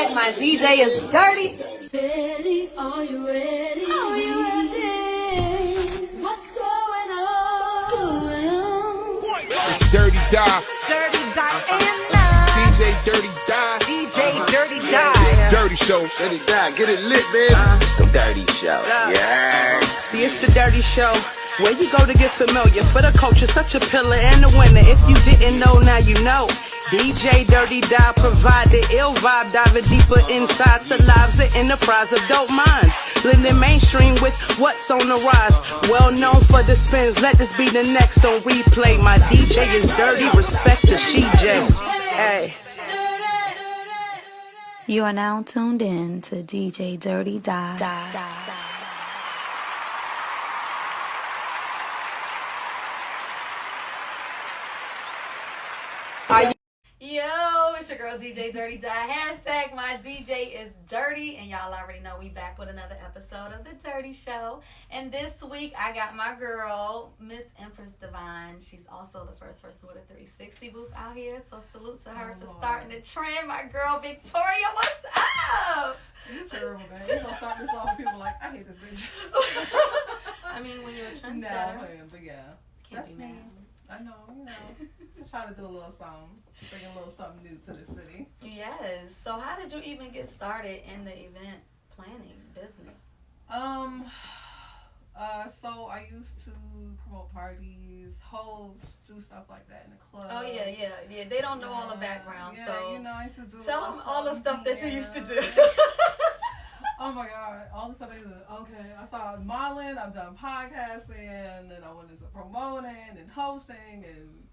Hashtag my DJ is dirty. Ready? Are you ready? Are you ready? What's going on? It's Dirty Die. Dirty Diana. DJ Dirty Die. DJ Dirty Die. Dirty Show. Dirty Die, get it lit, baby. It's the Dirty Show. Yeah. See, it's the Dirty Show, where you go to get familiar. For the culture, such a pillar and a winner. If you didn't know, now you know. DJ Dirty Die provide the ill vibe, diving deeper inside to lives of enterprise of dope minds. Blending mainstream with what's on the rise. Well known for the spins, let this be the next on replay. My DJ is dirty, respect the CJ. Hey. You are now tuned in to DJ Dirty Die. Yo, it's your girl DJ Dirty Die. Hashtag my DJ is dirty. And y'all already know we back with another episode of The Dirty Show. And this week I got my girl, Miss Empress Divine. She's also the first person with a 360 booth out here. So salute to her for starting the trend. My girl Victoria, what's up? You're terrible, man. You gonna start this off, people like, I hate this bitch. I mean, when you're a trendsetter. No, but yeah. Can't That's be mad. me. I know, I'm trying to do a little something. Bring a little something new to the city. Yes. So how did you even get started in the event planning business? So I used to promote parties, host, do stuff like that in the club. Oh yeah. They don't know all the background, yeah, so I used to do tell them all the stuff that you used to do. Oh my God, all the stuff I used to do. Okay, I started modeling, I've done podcasting, and then I went into promoting and hosting, and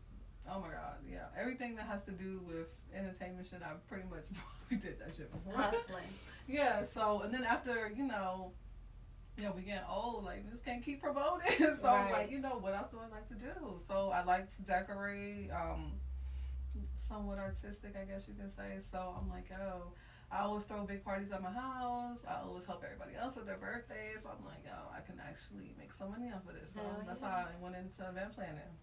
oh my God, yeah, everything that has to do with entertainment shit, I pretty much probably did that shit before. Hustling. Yeah, so, and then after, we get old, like, just can't keep promoting. So I was like, what else do I like to do? So I like to decorate, somewhat artistic, I guess you could say. So I'm like, I always throw big parties at my house. I always help everybody else with their birthdays. So I'm like, I can actually make some money off of this. So that's how I went into event planning.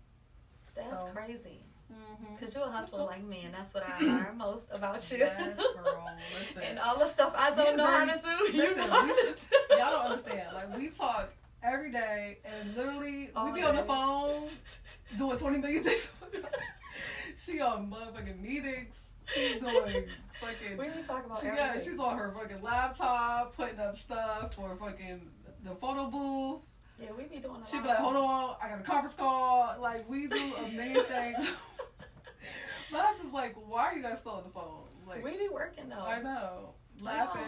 That's crazy. Mm-hmm. Because you're a hustler like me, and that's what I admire most about you. Yes, girl. Listen. And all the stuff I don't know how to do, you know how to do. Y'all don't understand. Like, we talk every day, and literally, we be on the phone doing 20 million things. She on motherfucking meetings. She's doing fucking... We be talking about everything. Yeah, she's on her fucking laptop, putting up stuff for fucking the photo booth. Yeah, we be doing a lot. She be like, hold on, I got a conference call. Like, we do a million things. But I was just like, why are you guys still on the phone? Like, we be working, though. I know. Laughing.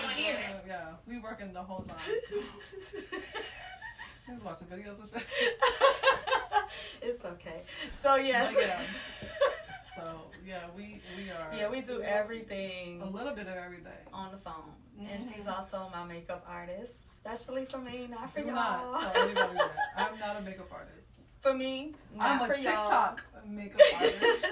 Yeah, we working the whole time. He was watching videos and shit. It's okay. So, yes. So, we are. Yeah, we do everything. A little bit of everything. On the phone. Mm-hmm. And she's also my makeup artist. Especially for me, not for y'all. Not tell anybody that. I'm not a makeup artist. For me, not for y'all. I'm a TikTok makeup artist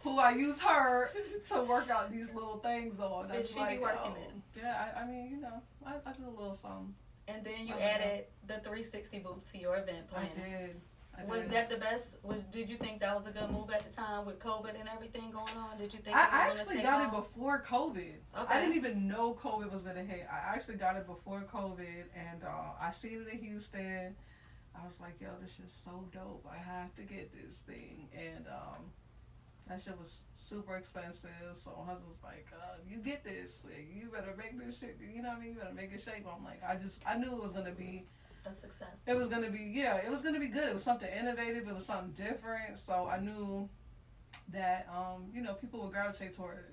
who I use her to work out these little things on. Did she be working it? Yeah, I mean, I do a little something. And then you added the 360 booth to your event planning. I did. Was that the best? Did you think that was a good move at the time with COVID and everything going on? Did you think I it was actually got it before COVID? Okay. I didn't even know COVID was gonna hit. I actually got it before COVID, and I seen it in Houston. I was like, yo, this shit's so dope. I have to get this thing, and that shit was super expensive. So my husband was like, you get this. Like, you better make this shit. You know what I mean? You better make it shape. I'm like, I knew it was gonna be a success. It was gonna be it was gonna be good. It was something innovative. It was something different. So I knew that people would gravitate toward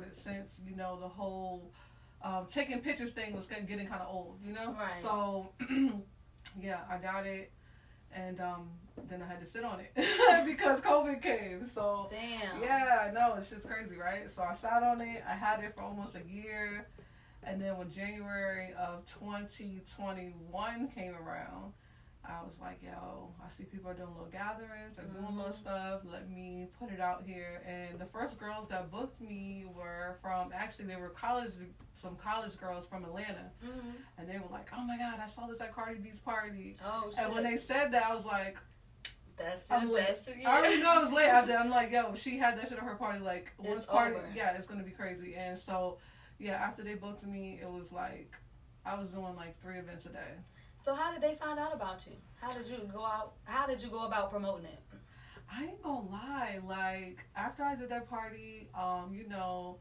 it since the whole taking pictures thing was getting kind of old. Right. So yeah, I got it, and then I had to sit on it because COVID came. So damn. Yeah, I know, it's just crazy, right? So I sat on it. I had it for almost a year. And then when January of 2021 came around, I was like, yo, I see people are doing little gatherings, they're doing little stuff, let me put it out here. And the first girls that booked me were they were some college girls from Atlanta. Mm-hmm. And they were like, oh my God, I saw this at Cardi B's party. Oh, shit. And when they said that, I was like, That's I'm your lit. best. I already know I was late after. I'm like, yo, she had that shit at her party. Like, It's once party, over. yeah, it's gonna be crazy. And so, yeah, after they booked me, it was like I was doing like 3 events a day. So how did they find out about you? How did you go out? How did you go about promoting it? I ain't gonna lie. Like, after I did that party, you know,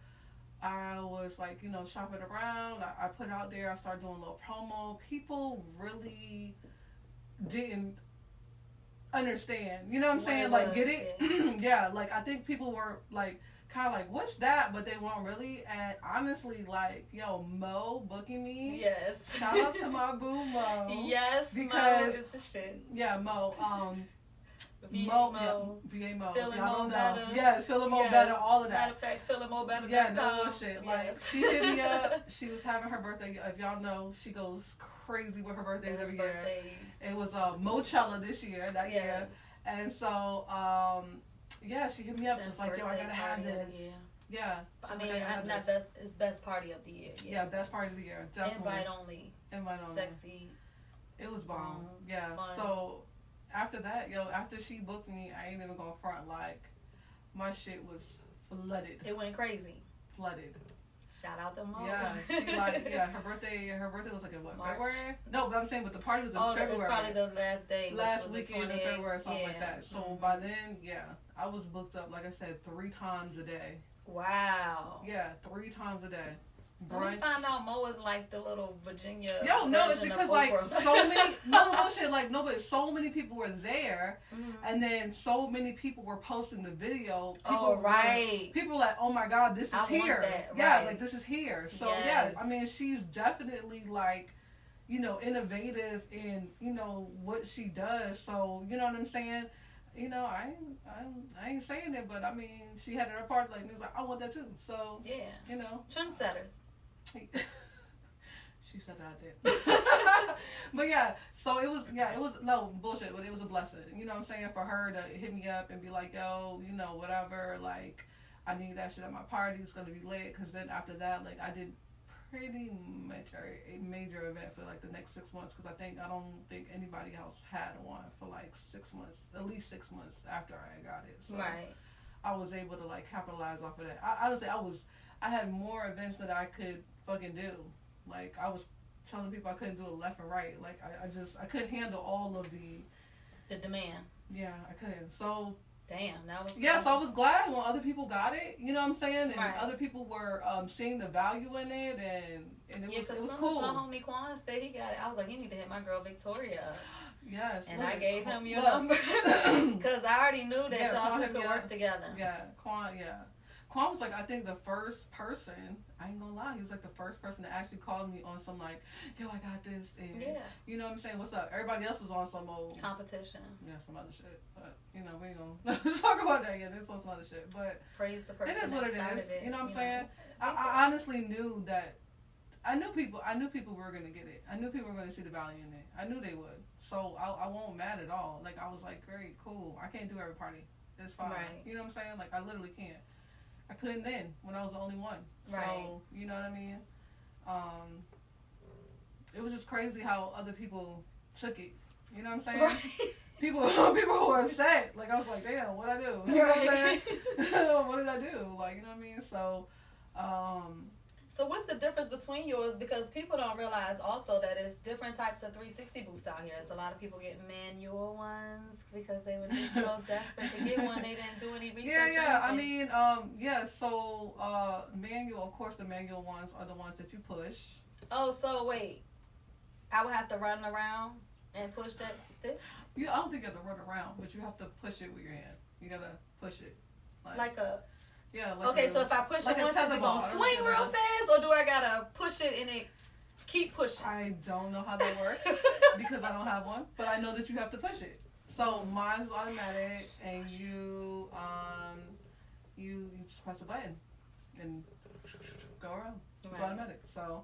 I was like, you know, shopping around. I put it out there. I started doing a little promo. People really didn't understand. You know what I'm saying? Like, get it? Yeah. Like, I think people were like, kind of like, what's that? But they weren't really. And honestly, like, yo, Mo booking me. Yes. Shout out to my boo Mo. Yes, Because- Mo is the shit. Yeah, Mo. VA Mo, Mo. yeah, VA Mo. Feeling Y'all Mo don't know. better. Yes, feeling Mo Yes. better, all of that. Matter of fact, feeling more better. Yeah, no bullshit. Like, Yes. she hit me up. She was having her birthday. If y'all know, she goes crazy with her birthdays every year. Birthdays. It was Mochella this year, that Yes. year. And so, yeah, she hit me up. She's like, yo, I gotta have this. Yeah. I She's mean, like, I gotta have not this. best. It's best party of the year. Yeah, best party of the year. Definitely. Invite only. Invite only. Sexy. It was bomb. Yeah. Fun. So after that, yo, after she booked me, I ain't even gonna front. Like, my shit was flooded. It went crazy. Flooded. Shout out to Mo. Yeah, she like, yeah, her birthday was like in what, March. February? No, but I'm saying, but the party was in Oh, it February. was probably the last day. Last which was the weekend in 28th. February, something like Yeah. that. So by then, yeah, I was booked up, like I said, 3 times a day. Wow. Yeah, 3 times a day. When we Brunch. found out Mo was like the little Virginia. Yo, no, it's version of because like Oprah. so many, no bullshit, like no, but so many people were there, Mhm. and then so many people were posting the video. People Oh, were- right. People were like, oh my god, this is I want here. that, Yeah, right. like this is here. So Yes. yeah, I mean, she's definitely like, you know, innovative in, you know, what she does. So you know what I'm saying. You know, I ain't saying it, but I mean, she had it at her party, like, and it was like, I want that too. So Yeah. you know. Trendsetters. She said that I did. But yeah, so it was no bullshit, but it was a blessing. You know what I'm saying? For her to hit me up and be like, yo, you know, whatever, like, I need that shit at my party. It's going to be lit. Because then after that, like, I did pretty much a major event for, like, the next 6 months. Because I don't think anybody else had one for, like, 6 months, at least 6 months after I got it. So Right. I was able to, like, capitalize off of that. Honestly, I had more events that I could fucking do. Like, I was telling people I couldn't do it left and right. Like, I couldn't handle all of The demand. yeah, I couldn't. So, Damn, that was. yeah, so I was glad when other people got it, you know what I'm saying? And Right. other people were seeing the value in it, and it Yeah, was because soon cool. as my homie Quan said he got it, I was like, you need to hit my girl Victoria up. Yes. And look, I gave him your look. number. Because I already knew that Yeah, y'all Quan two hit could me work up. together. Yeah, Quan, yeah. Quan was like, I think the first person, I ain't gonna lie, he was like the first person that actually called me on some like, yo, I got this, and Yeah. you know what I'm saying, what's up? Everybody else was on some old, Competition. yeah, some other shit, but you know, we ain't gonna talk about that yet, this was some other shit, but Praise the person it is what that it started is, it. you know what I'm saying? I honestly knew that, I knew people were gonna get it, I knew people were gonna see the value in it, I knew they would, so I won't mad at all, like I was like, great, cool, I can't do every party, it's fine, Right. you know what I'm saying, like I literally can't. I couldn't then when I was the only one. Right. So, you know what I mean? It was just crazy how other people took it. You know what I'm saying? Right. People who were upset. Like I was like, damn, what'd I do? You know what I'm Right. saying? What did I do? Like, you know what I mean? So, So what's the difference between yours? Because people don't realize also that it's different types of 360 booths out here. It's a lot of people get manual ones because they were just so desperate to get one. They didn't do any research. yeah. or I anything. mean, yeah. So, manual. Of course, the manual ones are the ones that you push. Oh, so wait. I would have to run around and push that stick? I don't think you have to run around, but you have to push it with your hand. You gotta push it. Like a... Yeah. Like Okay, a, so if I push like it a once, is it tetherball. going to swing real fast? Or do I got to push it and it keep pushing? I don't know how that works because I don't have one, but I know that you have to push it. So mine's automatic, and you just press a button and go around. It's Right. automatic. So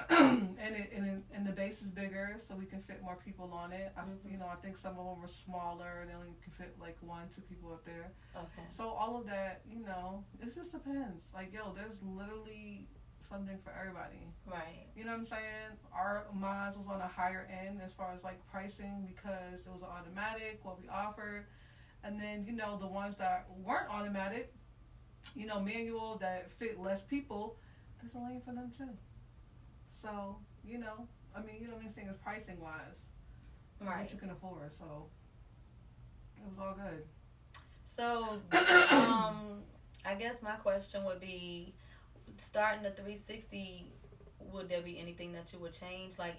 and the base is bigger, so we can fit more people on it. I think some of them were smaller, and they only can fit like 1-2 people up there. Okay. So all of that, it just depends. Like, yo, there's literally something for everybody. Right. You know what I'm saying? Mine was on a higher end as far as like pricing because it was automatic, what we offered. And then, you know, the ones that weren't automatic, you know, manual that fit less people, there's a lane for them too. So, you know, I mean, you know what I'm saying, is pricing wise. Right. What you can afford. So it was all good. So, I guess my question would be, starting the 360, would there be anything that you would change? Like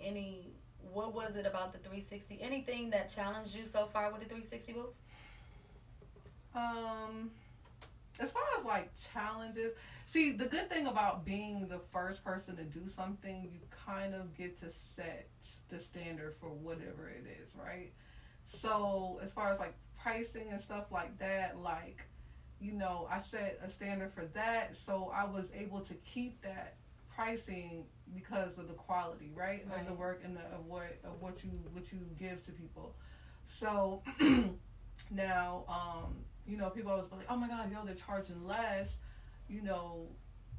what was it about the 360? Anything that challenged you so far with the 360 booth? As far as like challenges, see, the good thing about being the first person to do something, you kind of get to set the standard for whatever it is, right? So as far as like pricing and stuff like that, like, you know, I set a standard for that, so I was able to keep that pricing because of the quality, right? Of the work and of what you give to people. So now, you know, people always be like, oh my God, yo, they're charging less. You know,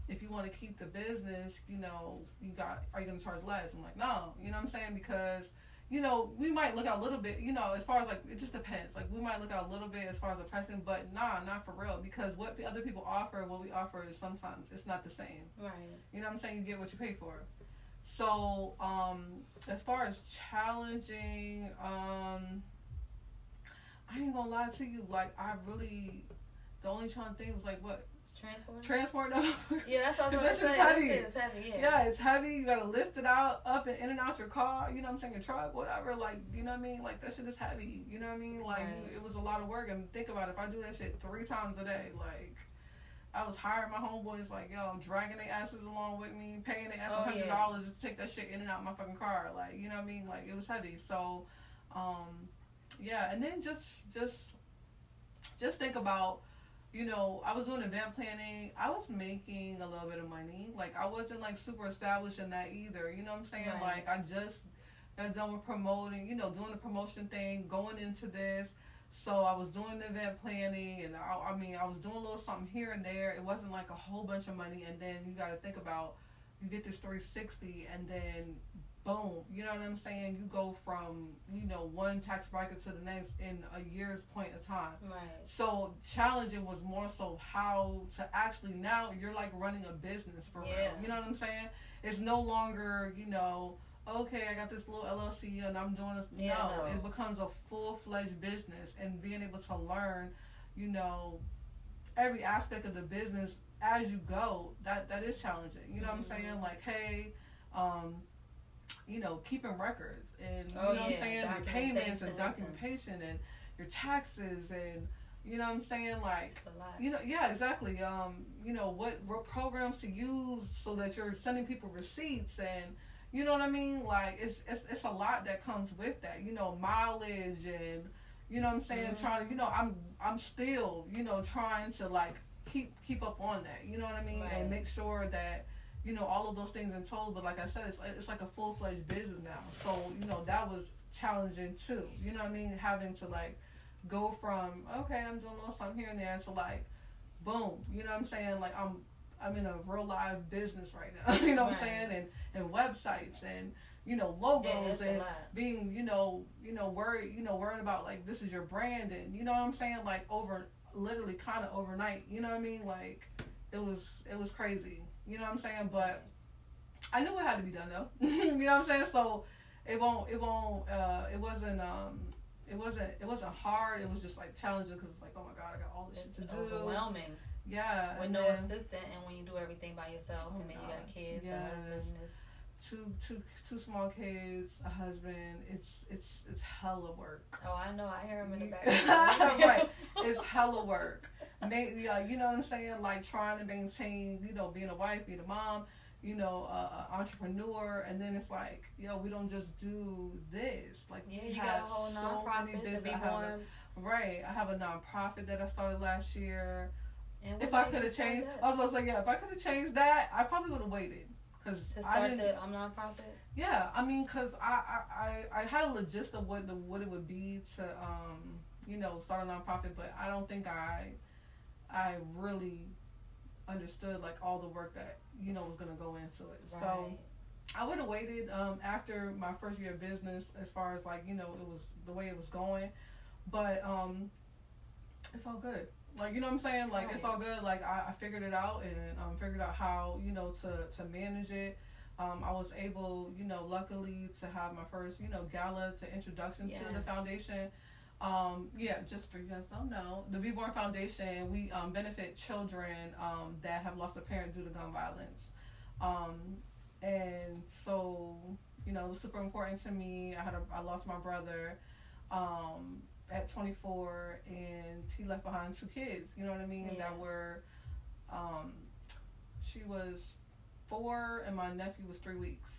if you want to keep the business, you know, are you going to charge less? I'm like, no, you know what I'm saying? Because, you know, we might look out a little bit, you know, as far as like, it just depends. Like, we might look out a little bit as far as the pricing, but nah, not for real. Because what other people offer, what we offer is sometimes it's not the same. Right. You know what I'm saying? You get what you pay for. So, as far as challenging, I ain't gonna lie to you, like, the only challenging thing was like, what? Transport. Yeah, that's what I was going to say. That shit is heavy, yeah. Yeah, it's heavy. You gotta lift it up and in and out your car, you know what I'm saying, your truck, whatever, like, you know what I mean? Like, that shit is heavy, you know what I mean? Like, It was a lot of work, and think about it, if I do that shit 3 times a day, like, I was hiring my homeboys, like, yo, dragging their asses along with me, paying their ass $100 just to take that shit in and out my fucking car, like, you know what I mean? Like, it was heavy, so, yeah, and then just think about, you know, I was doing event planning. I was making a little bit of money. Like, I wasn't, like, super established in that either. You know what I'm saying? Right. Like, I just got done with promoting, you know, doing the promotion thing, going into this. So I was doing the event planning, and I mean, I was doing a little something here and there. It wasn't, like, a whole bunch of money. And then you got to think about, you get this 360, and then boom, you know what I'm saying? You go from, you know, one tax bracket to the next in a year's point of time. Right. So challenging was more so how to actually, now you're like running a business for real. You know what I'm saying? It's no longer, you know, okay, I got this little LLC and I'm doing this. No, it becomes a full-fledged business, and being able to learn, you know, every aspect of the business as you go, that is challenging. You know what I'm saying? Like, hey, you know, keeping records and, you know what I'm saying, your payments and documentation and your taxes and, you know what I'm saying, like, you know, yeah, exactly. You know, what programs to use so that you're sending people receipts, and, you know what I mean? Like, it's a lot that comes with that, you know, mileage and, you know what I'm saying, trying to, you know, I'm still, you know, trying to, like, keep up on that, you know what I mean? Right. And make sure that, you know, all of those things in total, but like I said, it's like a full-fledged business now. So, you know, that was challenging too. You know what I mean? Having to, like, go from, okay, I'm doing a little something here and there, to, like, boom, you know what I'm saying? Like, I'm in a real live business right now. You know what I'm saying? And websites and, you know, logos and being, you know, worried about, like, this is your brand, and, you know what I'm saying? Like, literally kind of overnight, you know what I mean? Like, it was crazy. You know what I'm saying? But I knew it had to be done though. You know what I'm saying? So it wasn't hard. It was just, like, challenging, because it's like, oh my God, I got all this shit to do. Overwhelming. Yeah. With no assistant, and when you do everything by yourself, and then you got kids, a husband. Two small kids, a husband. It's hella work. Oh, I know. I hear him in the background. Right. It's hella work. You know what I'm saying? Like, trying to maintain, you know, being a wife, being a mom, you know, entrepreneur, and then it's like, yo, we don't just do this. Like, you got a whole nonprofit to be born. Right. I have a nonprofit that I started last year. And if I could have changed, I was about to say, yeah, if I could have changed that, I probably would have waited. To start the nonprofit? Yeah, I mean, because I had a logist of what it would be to, you know, start a nonprofit, but I don't think I really understood like all the work that was gonna go into it. Right. So I would have waited after my first year of business as far as like it was the way it was going, but it's all good. Like you know what I'm saying? Like it's all good. Like I figured it out and figured out how to manage it. I was able luckily to have my first gala to introduction to the foundation. Just for you guys don't know, the Be Born Foundation, we benefit children that have lost a parent due to gun violence. And so, it was super important to me. I lost my brother at 24, and he left behind 2 kids, you know what I mean, that were, she was 4 and my nephew was 3 weeks.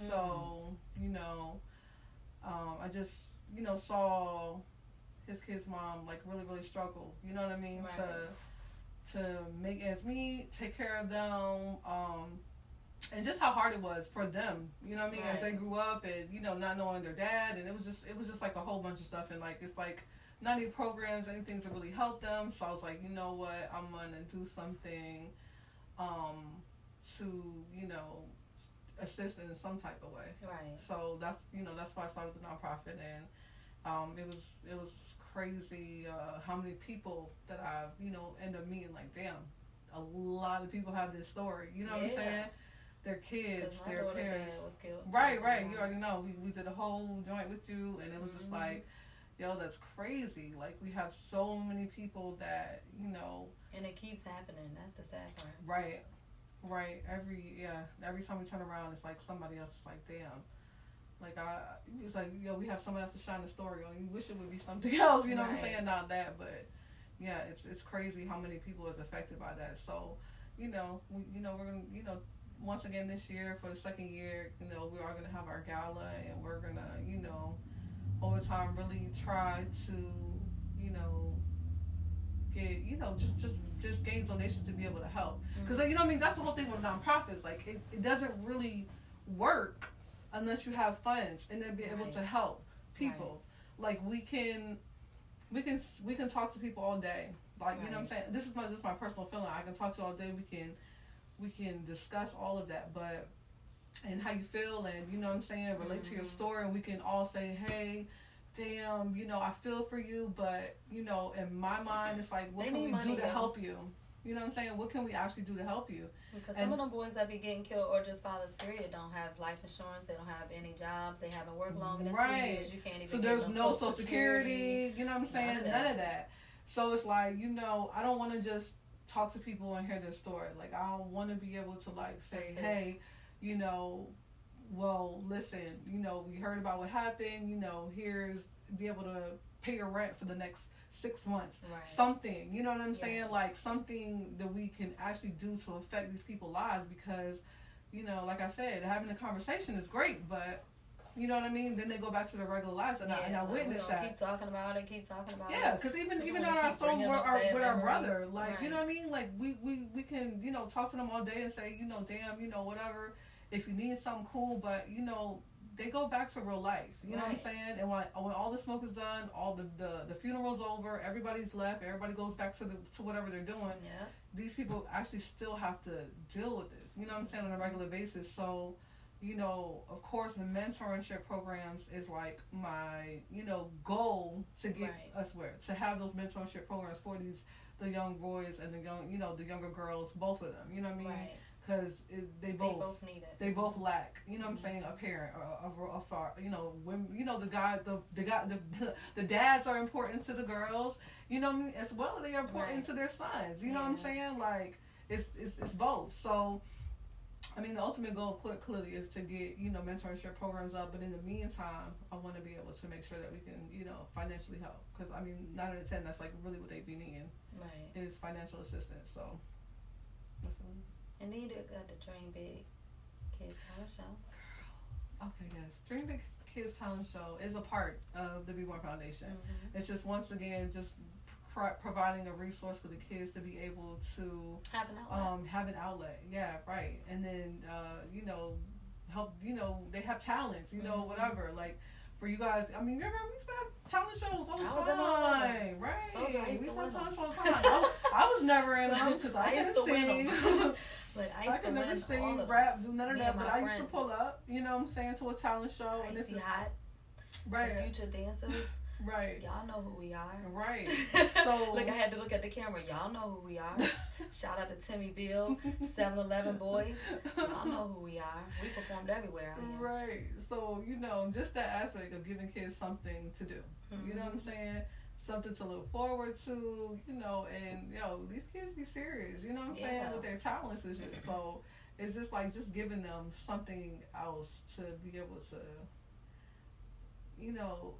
So, I just, saw his kid's mom like really, really struggle, you know what I mean, to make ends meet, take care of them, and just how hard it was for them, you know what I mean, as they grew up and not knowing their dad, and it was just like a whole bunch of stuff, and like it's like not any programs, anything to really help them. So I was like, you know what, I'm gonna do something to assist in some type of way. Right. So that's why I started the nonprofit, and it was crazy how many people that I've end up meeting. Like, damn, a lot of people have this story. You know what I'm saying? Their kids, their parents. Was killed. Right. You already know. We did a whole joint with you, and it was just like, yo, that's crazy. Like, we have so many people that and it keeps happening. That's the sad part. Right. Every time we turn around, it's like somebody else is like, damn. Like, it's like, we have someone else to shine the story on. You wish it would be something else, you know what I'm saying? Not that, but yeah, it's crazy how many people is affected by that. So, we're gonna, once again this year, for the second year, we are gonna have our gala, and we're gonna, over time really try to, get, just gain donations to be able to help. Because, what I mean, that's the whole thing with nonprofits. Like, it doesn't really work unless you have funds and then be able to help people. Like, we can talk to people all day. Like, you know what I'm saying? This is not just my personal feeling. I can talk to you all day. We can discuss all of that, but and how you feel, and you know what I'm saying, relate to your story, and we can all say, hey, damn, I feel for you, but in my mind it's like, what can we do to help you? You know what I'm saying? What can we actually do to help you? Because some of them boys that be getting killed, or just fathers, period, don't have life insurance. They don't have any jobs. They haven't worked longer than 2 years. You can't even. So there's no Social Security. You know what I'm saying? None of that. So it's like, I don't want to just talk to people and hear their story. Like, I want to be able to like say, hey, well, listen, we heard about what happened. Here's be able to pay your rent for the next 6 months, something, you know what I'm saying? Like, something that we can actually do to affect these people's lives, because, like I said, having a conversation is great, but, you know what I mean? Then they go back to their regular lives, and I witnessed that. Keep talking about it. Yeah, because even on our phone with our brother, like, you know what I mean? Like, we can, talk to them all day and say, damn, whatever, if you need something, cool, but, they go back to real life, you know what I'm saying? And when all the smoke is done, all the funeral's over, everybody's left, everybody goes back to whatever they're doing. Yeah. These people actually still have to deal with this, you know what I'm saying, on a regular basis. So, of course, the mentorship programs is like my, goal to get us to have those mentorship programs for the young boys and the young, the younger girls, both of them, you know what I mean? Right. Because they both need it. They both lack, you know what I'm saying, a parent, women, the dads are important to the girls, you know what I mean, as well as they are important to their sons, you know what I'm saying, like, it's both. So, I mean, the ultimate goal clearly is to get, mentorship programs up, but in the meantime, I want to be able to make sure that we can, financially help, because, I mean, 9 out of 10, that's, like, really what they be needing, is financial assistance, so, and then you got the Dream Big Kids Talent Show. Okay, yes. Dream Big Kids Talent Show is a part of the Be Born Foundation. It's just, once again, just providing a resource for the kids to be able to have an outlet. Yeah, right. And then, help, they have talents, whatever. Like, for you guys, I mean, remember we used to have talent shows all the I was in all of them. time, right? Told you I used We to used to have win talent them. shows all the time. I was never in them because I used couldn't to win sing. them. But I I used to could never win all sing, of rap, do none of Me that, and but my I used to friends. pull up, you know what I'm saying, to a talent show. them. And Icy this is Hot, the right, Future Dancers. right, Y'all know who we are. right. So Look, I had to look at the camera. Y'all know who we are. Shout out to Timmy Bill, 7-Eleven Boys. Y'all know who we are. We performed everywhere out here. Right. So, you know, just that aspect of giving kids something to do. You know what I'm saying? Something to look forward to, you know, and, these kids be serious, you know what I'm saying, Yeah. with their talents and shit. So, it's just like just giving them something else to be able to, you know,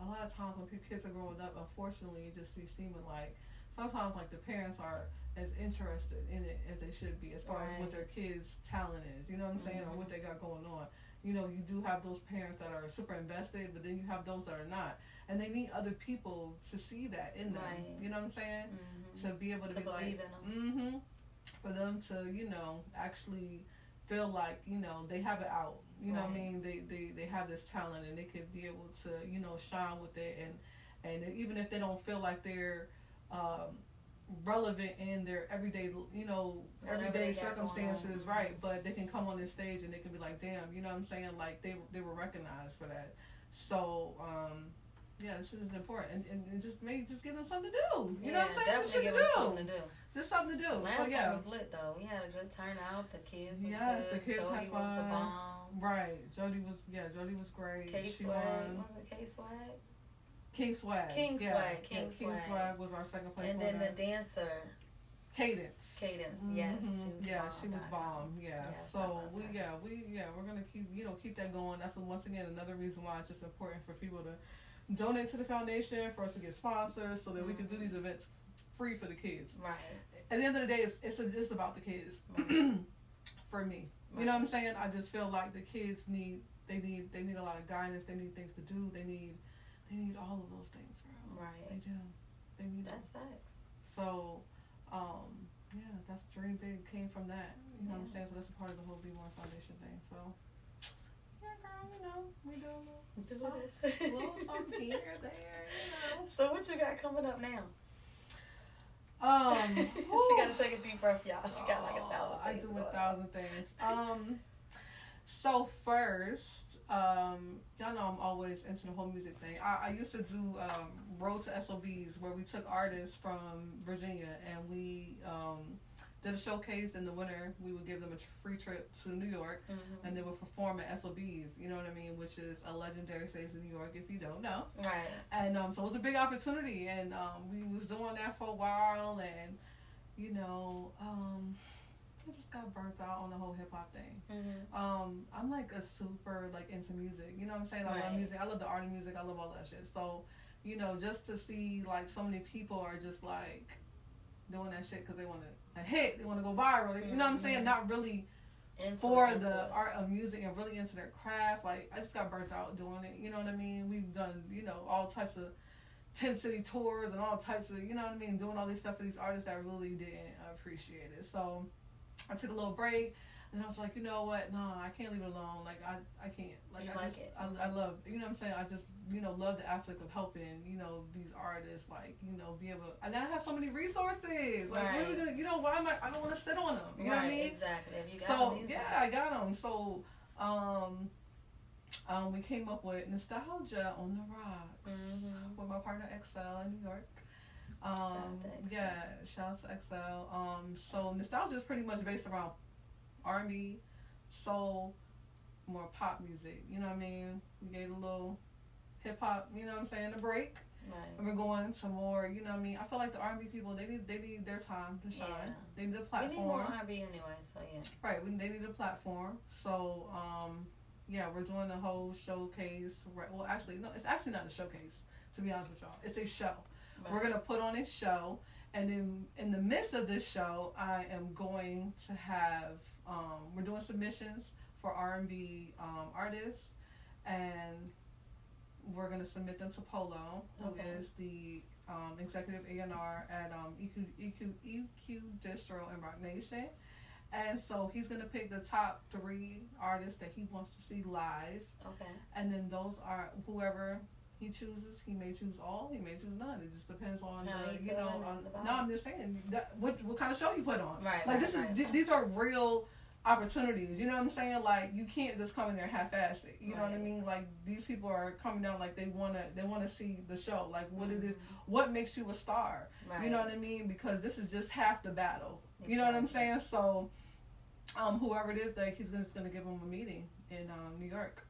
a lot of times when kids are growing up, unfortunately, it just be seeming like sometimes like the parents are as interested in it as they should be as far as what their kids' talent is. You know what I'm saying, or what they got going on. You know, you do have those parents that are super invested, but then you have those that are not, and they need other people to see that in them. Right. You know what I'm saying? To be able to be believe like, in them. for them to, you know, actually feel like, you know, they have it out. You know what I mean? They have this talent and they could be able to, you know, shine with it, and even if they don't feel like they're relevant in their everyday, you know, everyday circumstances, right? But they can come on this stage and they can be like, damn, you know what I'm saying? Like they were recognized for that. So, yeah, this shit is important, and just give them something to do. You know what I'm saying? Definitely give them something to do. Just something to do. Last So yeah, time was lit though. We had a good turnout. The kids was yes, good. the kids Jody had was the fun. bomb. Right, Jody was great. K She Swag, won. was it K Swag? King Swag. King yeah. Swag, Yeah, King King Swag. Swag was our second place And then winner. the dancer, Cadence. yes, Mhm. she was yeah, bomb. she was bomb. Yeah. Yes, I So love we're her. gonna keep that going. That's once again another reason why it's just important for people to donate to the foundation, for us to get sponsors, so that we can do these events free for the kids. Right. At the end of the day, it's just about the kids. For me, you know what I'm saying? I just feel like the kids need a lot of guidance. They need things to do. They need all of those things, girl. Right. They do. They need. That's facts. So, yeah, that's Dream Big came from that. You know what I'm saying? So that's a part of the whole Be More Foundation thing. So, yeah, girl, you know, we do a little something here, there, you know. So what you got coming up now? She She got to take a deep breath, y'all. She got like 1,000 I things do going on. 1,000 things. So first, y'all know I'm always into the whole music thing. I used to do Road to SOBs, where we took artists from Virginia and we did a showcase. In the winter, we would give them a free trip to New York, and they would perform at SOBs, you know what I mean, which is a legendary stage in New York, if you don't know. Right. And so it was a big opportunity, and we was doing that for a while, and, you know, I just got burnt out on the whole hip-hop thing. I'm like a super, like, into music, you know what I'm saying? I love music, I love the art of music, I love all that shit. So, you know, just to see, like, so many people are just, like, doing that shit because they want a hit, they want to go viral, you know what I'm saying? Not really for the art of music and really into their craft. Like, I just got burnt out doing it, you know what I mean? We've done, you know, all types of 10-city tours and all types of, you know what I mean, doing all this stuff for these artists that really didn't appreciate it. So I took a little break, and I was like, you know what, no, I can't leave it alone. Like, I can't. Like, I love, you know what I'm saying? I just, you know, love the aspect of helping, you know, these artists, like, you know, be able, and I have so many resources. Like, what are we gonna, you know, why am I don't want to sit on them. You know what I mean? Exactly. If you got so, them, yeah, I got them. So, we came up with Nostalgia on the Rocks with my partner XL in New York. Shout out to XL. So Nostalgia is pretty much based around R&B, soul, more pop music. You know what I mean? We gave a little hip hop, you know what I'm saying, a break. Right. And we're going to more, you know what I mean? I feel like the R&B people, they need their time to shine. Yeah. They need a platform. We need more R&B anyway, so yeah. Right, they need a platform. So, yeah, we're doing the whole showcase. Well, actually, no, it's actually not a showcase, to be honest with y'all. It's a show. Right. We're going to put on a show, and then in the midst of this show, I am going to have, we're doing submissions for R&B artists, and we're going to submit them to Polo, who is the executive A&R at EQ Distro and Rock Nation. And so he's gonna pick the top 3 artists that he wants to see live. Okay. And then those are whoever he chooses. He may choose all. He may choose none. It just depends on no, I'm just saying what kind of show you put on. Right. Like right, these are real opportunities. You know what I'm saying? Like you can't just come in there half-assed it. You know what I mean? Like these people are coming down like they wanna see the show. Like what it is, what makes you a star. Right. You know what I mean? Because this is just half the battle. You know what I'm saying? So. Whoever it is, like he's just gonna give him a meeting in New York,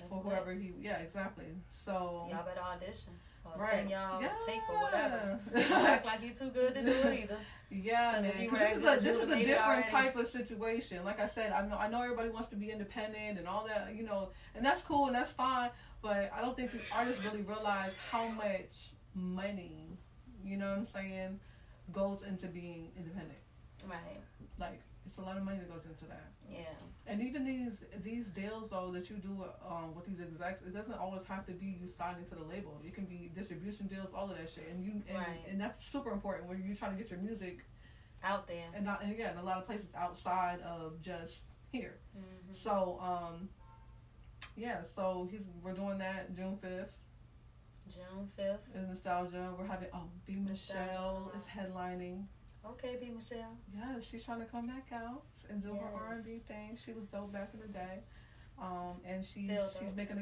or whoever exactly. So y'all better audition or right. send y'all tape or whatever. Don't act like you too good to do it either. Yeah, man. This is a different type of situation. Like I said, I know everybody wants to be independent and all that, and that's cool and that's fine. But I don't think the artists really realize how much money, you know what I'm saying, goes into being independent. Right. Like. It's a lot of money that goes into that. Yeah. And even these deals though that you do with these execs, it doesn't always have to be you signing to the label. It can be distribution deals, all of that shit. And that's super important when you're trying to get your music out there. And in a lot of places outside of just here. Mm-hmm. So so we're doing that June 5th. June 5th. In Nostalgia. We're having B. Michelle is headlining. Okay, B. Michelle. Yeah, she's trying to come back out and do her R&B thing. She was dope back in the day. And she's making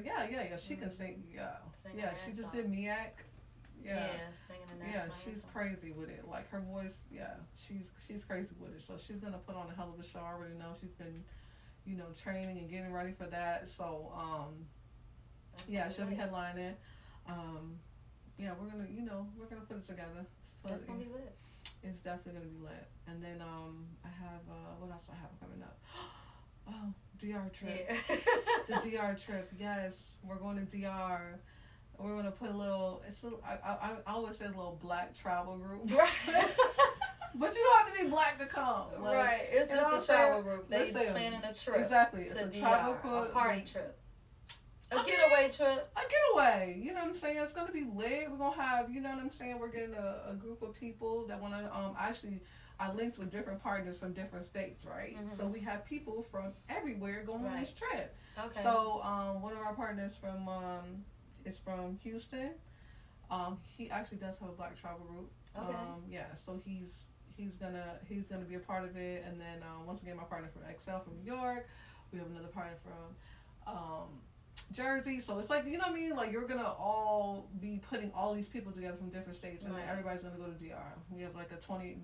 she can sing. She just did Miak. Singing the national she's anthem. Crazy with it. Like her voice, she's crazy with it. So she's gonna put on a hell of a show. I already know she's been, training and getting ready for that. So she'll be headlining. We're gonna put it together. So that's gonna be lit. It's definitely gonna be lit. And then I have what else I have coming up? Oh, DR trip. Yeah. The DR trip. Yes, we're going to DR. We're gonna put I always say a little black travel group. Right. But you don't have to be black to come. Like, right. It's just a travel group. They planning a trip. Exactly. To it's a DR, travel group. a party trip. A getaway trip. A getaway. You know what I'm saying? It's going to be lit. We're going to have, you know what I'm saying? We're getting a group of people that want to, I linked with different partners from different states, right? Mm-hmm. So we have people from everywhere going on this trip. Okay. So one of our partners is from Houston. He actually does have a black travel group. Okay. So he's gonna be a part of it. And then once again, my partner from XL from New York. We have another partner from Jersey. So it's like, you know what I mean? Like you're gonna all be putting all these people together from different states, and then everybody's gonna go to DR. We have like a 28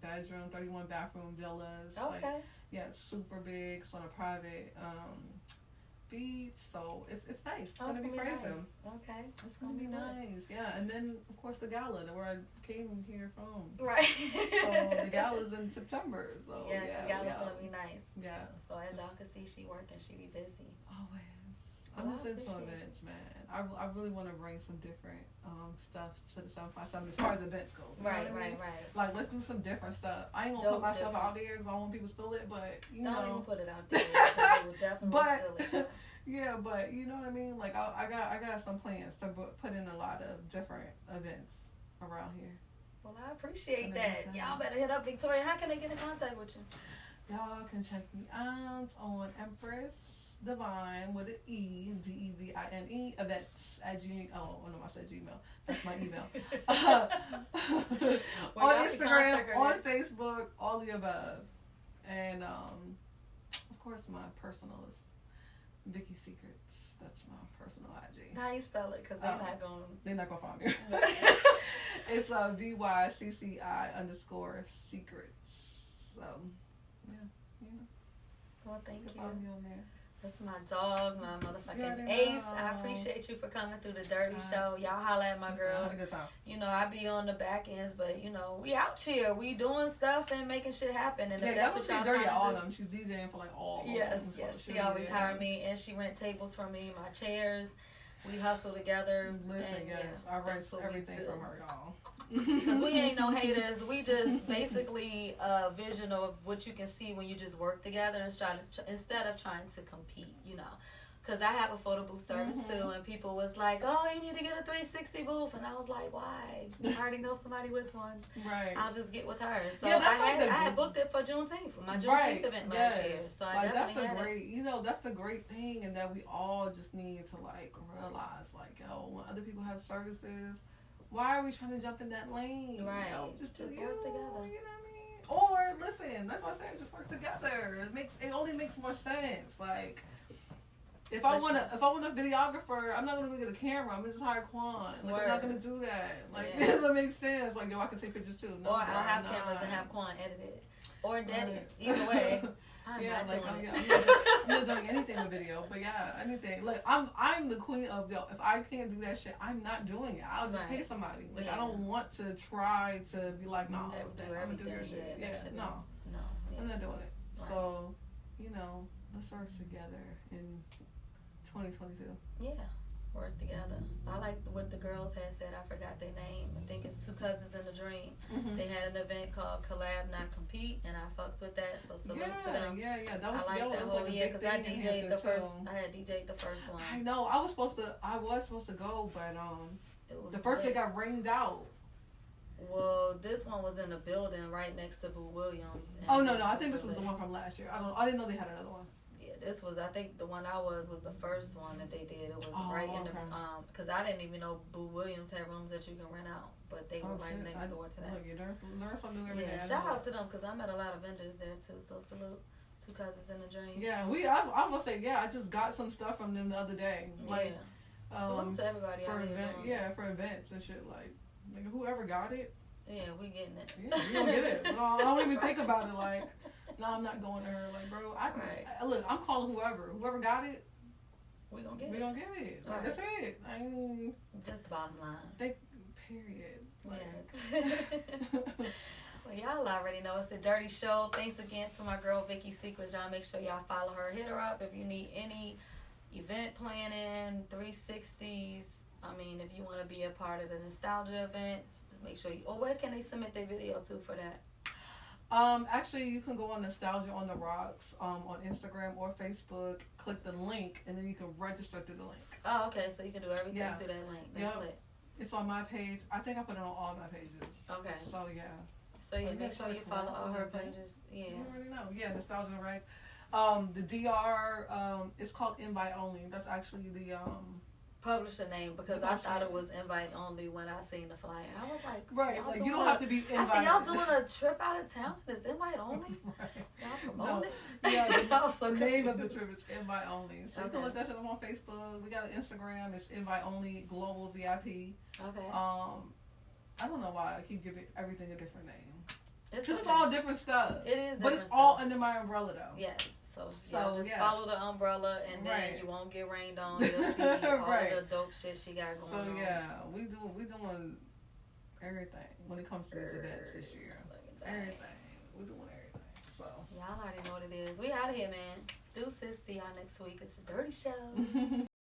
bedroom, 31 bathroom villas. Okay. Like, super big. It's on a private beach, so it's nice. It's gonna be crazy. Nice. Okay, it's gonna be nice. Yeah, and then of course the gala, where I came here from. Right. So the gala's in September. So yes, the gala's gonna be nice. Yeah. So as y'all can see, she working, she be busy. Always. I'm just into events, man. I really want to bring some different stuff to the 757 as far as events go. Right. Like, let's do some different stuff. I ain't gonna put myself out there because I don't want people to steal it, but don't even put it out there because they will definitely steal it. Yeah, but you know what I mean. Like I got some plans to put in a lot of different events around here. Well, I appreciate that. Y'all better hit up Victoria. How can they get in contact with you? Y'all can check me out on Empress Divine with an E, DEVINE, events at Gmail. Oh, no, I said Gmail. That's my email. On Instagram, on Facebook, all the above. And, of course, my personal is Vicky Secrets. That's my personal IG. How you spell it? Because they're not going to find me. It's VYCCI_secrets. So, yeah. Well, thank you. Find me on there. That's my dog, my motherfucking ace. I appreciate you for coming through the Dirty Show. Y'all holla at my girl. I had a good time. You know, I be on the back ends, but you know, we out here. We doing stuff and making shit happen. And if that's what y'all trying to do. She's DJing for like all. Yes. She always hire me, and she rent tables for me, my chairs. We hustle together. Listen, I rent everything from her, y'all. Because we ain't no haters. We just basically a vision of what you can see when you just work together instead of trying to compete, you know. Because I have a photo booth service too, and people was like, "Oh, you need to get a 360 booth," and I was like, "Why? I already know somebody with one. Right. I'll just get with her." So Yeah, that's I like had booked it for Juneteenth for my Juneteenth event last year. So I like, definitely that's the had great, you know, that's the great thing, and that we all just need to like realize, like, yo, when other people have services, why are we trying to jump in that lane? Right. You know, just work together. together. You know what I mean? Or listen, that's what I'm saying. Just work together. It only makes more sense. Like, if I want a videographer, I'm not gonna go get a camera. I'm gonna just hire Quan. Like, I'm not gonna do that. Like, it doesn't make sense. Like, yo, I can take pictures too. No, or I'll have I'm cameras not. and have Quan edit it, or daddy. Either way. I'm yeah, not like doing it. I'm not doing anything with video, but yeah, anything. Like I'm the queen of yo. If I can't do that shit, I'm not doing it. I'll just pay somebody. Like I don't want to try to be like, no, I'm gonna do your shit. Yeah, no, I'm not doing it. Right. So, you know, let's work together in 2022. Yeah, work together. I like what the girls had said. I forgot their name. I think it's Two Cousins in a Dream. They had an event called Collab Not Compete, and I fucks with that. So salute to them. Yeah. That was, I like that whole year because I DJ'd the first. I had DJ'd the first one. I know. I was supposed to go, but It was the first day lit. got rained out. Well, this one was in a building right next to Boo Williams. Oh no, I think this was the one from last year. I didn't know they had another one. Yeah, this was, I think the one I was the first one that they did. It was right in the, because I didn't even know Boo Williams had rooms that you can rent out, but they were right next door to that. Look, you learn something every day. Shout out to them because I met a lot of vendors there too, so salute. Two Cousins in a Dream. Yeah, I must say, I just got some stuff from them the other day. Like, salute to everybody for out here. for events and shit. Like whoever got it. Yeah, we getting it. Yeah, we gonna get it. I don't even think about it. Like, no, I'm not going to her. Like, bro, look, I'm calling whoever got it. We gonna get it. We gonna get it. Like, that's it. I mean, just the bottom line. Period. Like. Yes. Well, y'all already know it's a Dirty Show. Thanks again to my girl Vicky Secrets. Y'all make sure y'all follow her. Hit her up if you need any event planning, 360s. I mean, if you want to be a part of the nostalgia events, just make sure you. Or where can they submit their video to for that? Actually, you can go on Nostalgia on the Rocks on Instagram or Facebook. Click the link, and then you can register through the link. Oh, okay. So you can do everything through that link. That's lit. It's on my page. I think I put it on all my pages. Okay. So yeah. So yeah, make sure you follow all her pages. Yeah. You already know. Yeah, Nostalgia Right. The DR. It's called Invite Only. That's actually the publisher name because I thought it was invite only when I seen the flyer. I was like, right, like you don't have to be invited. I said, y'all doing a trip out of town? It's invite only? Right. Y'all promoting it? Yeah, the name of the trip is Invite Only. So you can look that shit up on Facebook. We got an Instagram. It's Invite Only Global VIP. Okay. I don't know why I keep giving everything a different name. It's all different stuff. It is, but it's all under my umbrella though. Yes. So just follow the umbrella, and then you won't get rained on. You'll see all the dope shit she got going on. So yeah, we doing everything when it comes to events this year. Everything. We doing everything. So y'all already know what it is. We out of here, man. Deuces. See y'all next week. It's a Dirty Show.